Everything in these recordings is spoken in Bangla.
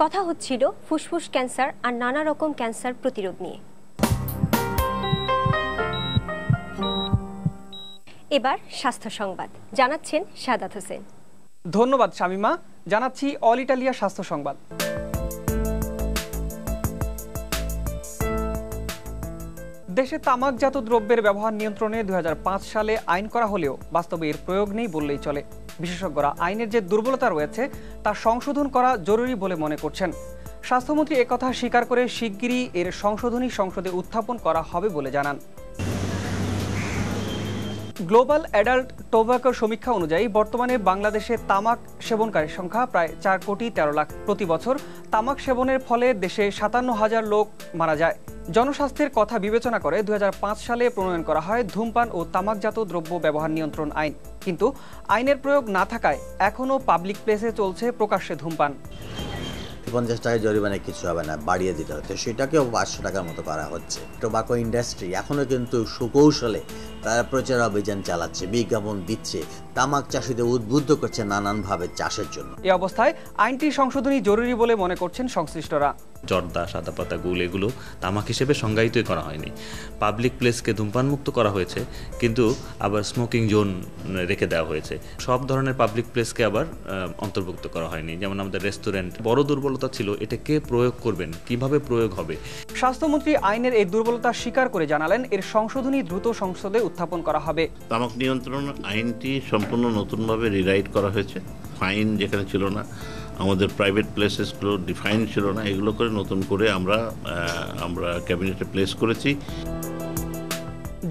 কথা হচ্ছিল ফুসফুস ক্যান্সার আর নানা রকম ক্যান্সার প্রতিরোধ নিয়ে। এবার স্বাস্থ্য সংবাদ জানাচ্ছেন সাদাত হোসেন। ধন্যবাদ শামিমা। জানাচ্ছি অল ইটালিয়া স্বাস্থ্য সংবাদ। দেশে তামাকজাত দ্রব্যের ব্যবহার নিয়ন্ত্রণে ২০০৫ সালে আইন করা হলেও বাস্তবে এর প্রয়োগ নেই বললেই চলে। বিশেষজ্ঞরা আইনের যে দুর্বলতা রয়েছে তা সংশোধন করা জরুরি বলে মনে করছেন। স্বাস্থ্যমন্ত্রী একথা স্বীকার করে শিগগিরই এর সংশোধনী সংসদে উত্থাপন করা হবে বলে জানান। গ্লোবাল অ্যাডাল্ট টোব্যাকো সমীক্ষা অনুযায়ী বর্তমানে বাংলাদেশে তামাক সেবনকারীর সংখ্যা প্রায় 4,13 লাখ। প্রতি বছর তামাক সেবনের ফলে দেশে 57,000 লোক মারা যায়। জনস্বাস্থ্যের কথা বিবেচনা করে ২০০৫ সালে প্রণয়ন করা হয় ধূমপান ও তামাকজাত দ্রব্য ব্যবহার নিয়ন্ত্রণ আইন। কিন্তু আইনের প্রয়োগ না থাকায় এখনও পাবলিক প্লেসে চলছে প্রকাশ্যে ধূমপান। 50 টাকা জরিমানা কিছু হবে না, বাড়িয়ে দিতে হচ্ছে, সেটাকেও 500 টাকার মতো করা হচ্ছে। টোবাকো ইন্ডাস্ট্রি এখনও কিন্তু সুকৌশলে তারা প্রচার অভিযান চালাচ্ছে, বিজ্ঞাপন দিচ্ছে, তামাক চাষিদের উদ্বুদ্ধ করছে নানানভাবে চাষের জন্য। এই অবস্থায় আইনটি সংশোধনী জরুরি বলে মনে করছেন সংশ্লিষ্টরা। জর্দা, সাদা পাতা, গুল এগুলো তামাক হিসেবে সংজ্ঞায়িতই করা হয়নি। পাবলিক প্লেসকে ধূমপান মুক্ত করা হয়েছে, কিন্তু আবার স্মোকিং জোন রেখে দেওয়া হয়েছে। সব ধরনের পাবলিক প্লেসকে আবার অন্তর্ভুক্ত করা হয়নি। যেমন আমাদের রেস্টুরেন্ট। বড় দুর্বলতা ছিল এটা কে প্রয়োগ করবেন, কিভাবে প্রয়োগ হবে। স্বাস্থ্যমন্ত্রী আইনের এই দুর্বলতা স্বীকার করে জানালেন এর সংশোধনী দ্রুত সংসদে উত্থাপন করা হবে। তামাক নিয়ন্ত্রণ আইনটি সম্পূর্ণ নতুনভাবে রিরাইট করা হয়েছে। ফাইন যেখানে ছিল না, আমাদের প্রাইভেট প্লেসেসগুলো ডিফাইন ছিল না, এগুলো করে নতুন করে আমরা ক্যাবিনেটে প্লেস করেছি।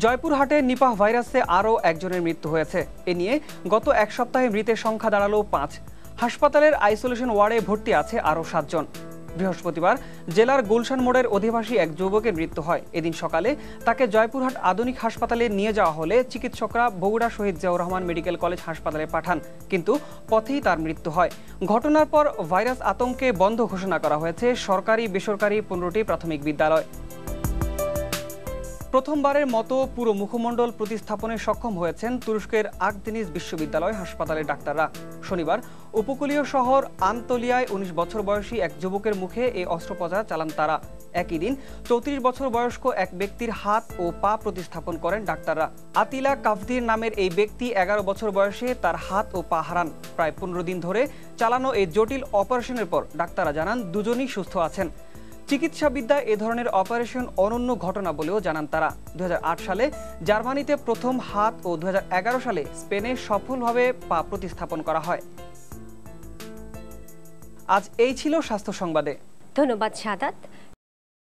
জয়পুরহাটে নিপাহ ভাইরাসে আরও একজনের মৃত্যু হয়েছে। এ নিয়ে গত এক সপ্তাহে মৃতের সংখ্যা দাঁড়ালো 5। হাসপাতালের আইসোলেশন ওয়ার্ডে ভর্তি আছে আরও 7 জন। বৃহস্পতিবার জেলার গুলশান মোড়ের অধিবাসী এক যুবকের মৃত্যু হয়। এদিন সকালে তাকে জয়পুরহাট আধুনিক হাসপাতালে নিয়ে যাওয়া হলে চিকিৎসকরা বগুড়া শহীদ জিয়াউর রহমান মেডিকেল কলেজ হাসপাতালে পাঠান, কিন্তু পথেই তার মৃত্যু হয়। ঘটনার পর ভাইরাস আতঙ্কে বন্ধ ঘোষণা করা হয়েছে সরকারি বেসরকারি 15টি প্রাথমিক বিদ্যালয়। প্রথমবারের মতো পুরো মুখমণ্ডল প্রতিস্থাপনে সক্ষম হয়েছেন তুরস্কের আকদেনিজ বিশ্ববিদ্যালয় হাসপাতালের ডাক্তাররা। শনিবার উপকূলীয় শহর আন্তলিয়ায় 19 বছর বয়সী এক যুবকের মুখে এই অস্ত্রোপচার চালান তারা। একই দিন 34 বছর বয়স্ক এক ব্যক্তির হাত ও পা প্রতিস্থাপন করেন ডাক্তাররা। আতিলা কাফদির নামের এই ব্যক্তি 11 বছর বয়সে তার হাত ও পা হারান। প্রায় 15 দিন ধরে চালানো এই জটিল অপারেশনের পর ডাক্তাররা জানান দুজনই সুস্থ আছেন। চিকিৎসাবিদ্যায় এ ধরনের অপারেশন অনন্য ঘটনা বলেও জানান তারা। 2008 সালে জার্মানিতে প্রথম হাত ও 2011 সালে স্পেনে সফলভাবে পা প্রতিস্থাপন করা হয়। আজ এই ছিল স্বাস্থ্য সংবাদে। ধন্যবাদ সাদাত।